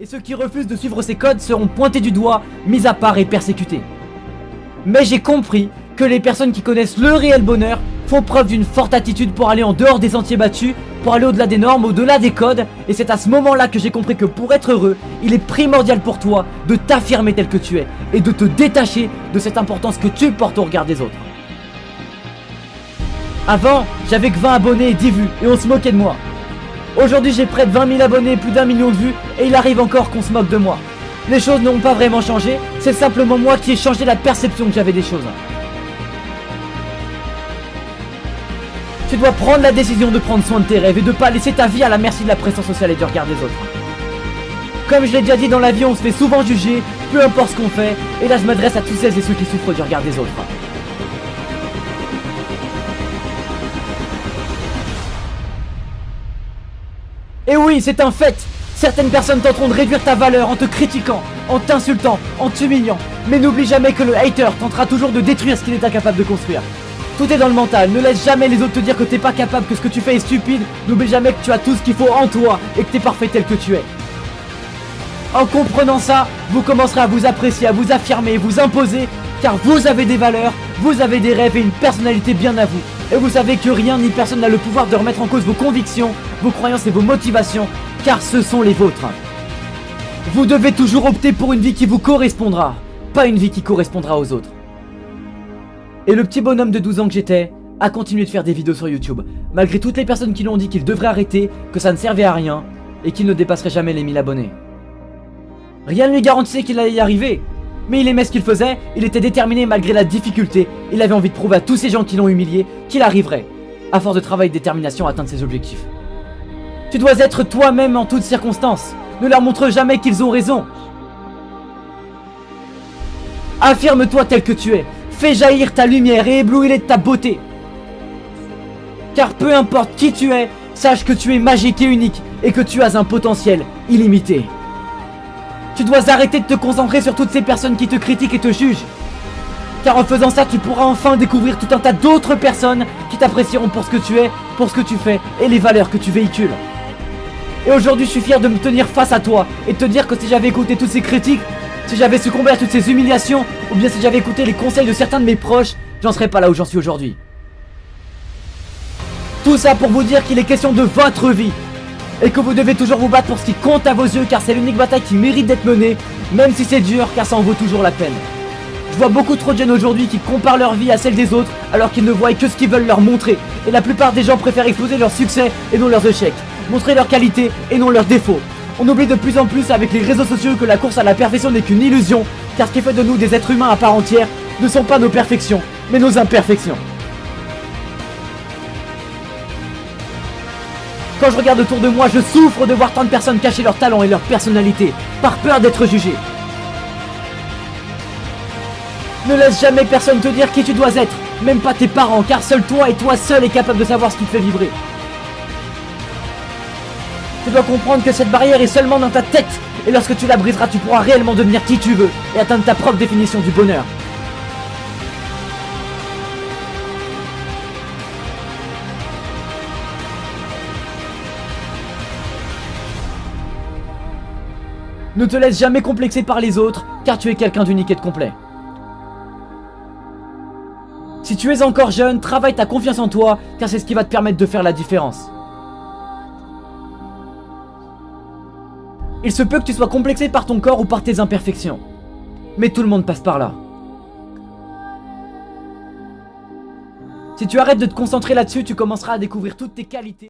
Et ceux qui refusent de suivre ces codes seront pointés du doigt, mis à part et persécutés. Mais j'ai compris que les personnes qui connaissent le réel bonheur font preuve d'une forte attitude pour aller en dehors des sentiers battus, pour aller au-delà des normes, au-delà des codes. Et c'est à ce moment-là que j'ai compris que pour être heureux, il est primordial pour toi de t'affirmer tel que tu es et de te détacher de cette importance que tu portes au regard des autres. Avant, j'avais que 20 abonnés et 10 vues et on se moquait de moi. Aujourd'hui, j'ai près de 20 000 abonnés et plus d'1 million de vues et il arrive encore qu'on se moque de moi. Les choses n'ont pas vraiment changé, c'est simplement moi qui ai changé la perception que j'avais des choses. Tu dois prendre la décision de prendre soin de tes rêves et de pas laisser ta vie à la merci de la pression sociale et du regard des autres. Comme je l'ai déjà dit, dans la vie on se fait souvent juger, peu importe ce qu'on fait, et là je m'adresse à tous celles et ceux qui souffrent du regard des autres. Et oui, c'est un fait. Certaines personnes tenteront de réduire ta valeur en te critiquant, en t'insultant, en t'humiliant. Mais n'oublie jamais que le hater tentera toujours de détruire ce qu'il est incapable de construire. Tout est dans le mental, ne laisse jamais les autres te dire que t'es pas capable, que ce que tu fais est stupide. N'oublie jamais que tu as tout ce qu'il faut en toi et que t'es parfait tel que tu es. En comprenant ça, vous commencerez à vous apprécier, à vous affirmer, vous imposer, car vous avez des valeurs, vous avez des rêves et une personnalité bien à vous. Et vous savez que rien ni personne n'a le pouvoir de remettre en cause vos convictions, vos croyances et vos motivations, car ce sont les vôtres. Vous devez toujours opter pour une vie qui vous correspondra, pas une vie qui correspondra aux autres. Et le petit bonhomme de 12 ans que j'étais a continué de faire des vidéos sur YouTube, malgré toutes les personnes qui lui ont dit qu'il devrait arrêter, que ça ne servait à rien, et qu'il ne dépasserait jamais les 1000 abonnés. Rien ne lui garantissait qu'il allait y arriver, mais il aimait ce qu'il faisait, il était déterminé malgré la difficulté, il avait envie de prouver à tous ces gens qui l'ont humilié qu'il arriverait, à force de travail et de détermination, à atteindre ses objectifs. Tu dois être toi-même en toutes circonstances, ne leur montre jamais qu'ils ont raison. Affirme-toi tel que tu es, fais jaillir ta lumière et éblouis-les de ta beauté. Car peu importe qui tu es, sache que tu es magique et unique et que tu as un potentiel illimité. Tu dois arrêter de te concentrer sur toutes ces personnes qui te critiquent et te jugent. Car en faisant ça, tu pourras enfin découvrir tout un tas d'autres personnes qui t'apprécieront pour ce que tu es, pour ce que tu fais et les valeurs que tu véhicules. Et aujourd'hui, je suis fier de me tenir face à toi et de te dire que si j'avais écouté toutes ces critiques, si j'avais succombé à toutes ces humiliations, ou bien si j'avais écouté les conseils de certains de mes proches, j'en serais pas là où j'en suis aujourd'hui. Tout ça pour vous dire qu'il est question de votre vie. Et que vous devez toujours vous battre pour ce qui compte à vos yeux, car c'est l'unique bataille qui mérite d'être menée, même si c'est dur, car ça en vaut toujours la peine. Je vois beaucoup trop de jeunes aujourd'hui qui comparent leur vie à celle des autres, alors qu'ils ne voient que ce qu'ils veulent leur montrer. Et la plupart des gens préfèrent exploser leurs succès et non leurs échecs, montrer leurs qualités et non leurs défauts. On oublie de plus en plus avec les réseaux sociaux que la course à la perfection n'est qu'une illusion, car ce qui fait de nous des êtres humains à part entière ne sont pas nos perfections, mais nos imperfections. Quand je regarde autour de moi, je souffre de voir tant de personnes cacher leurs talents et leur personnalité, par peur d'être jugées. Ne laisse jamais personne te dire qui tu dois être, même pas tes parents, car seul toi et toi seul est capable de savoir ce qui te fait vibrer. Tu dois comprendre que cette barrière est seulement dans ta tête, et lorsque tu la briseras, tu pourras réellement devenir qui tu veux, et atteindre ta propre définition du bonheur. Ne te laisse jamais complexer par les autres, car tu es quelqu'un d'unique et de complet. Si tu es encore jeune, travaille ta confiance en toi, car c'est ce qui va te permettre de faire la différence. Il se peut que tu sois complexé par ton corps ou par tes imperfections. Mais tout le monde passe par là. Si tu arrêtes de te concentrer là-dessus, tu commenceras à découvrir toutes tes qualités.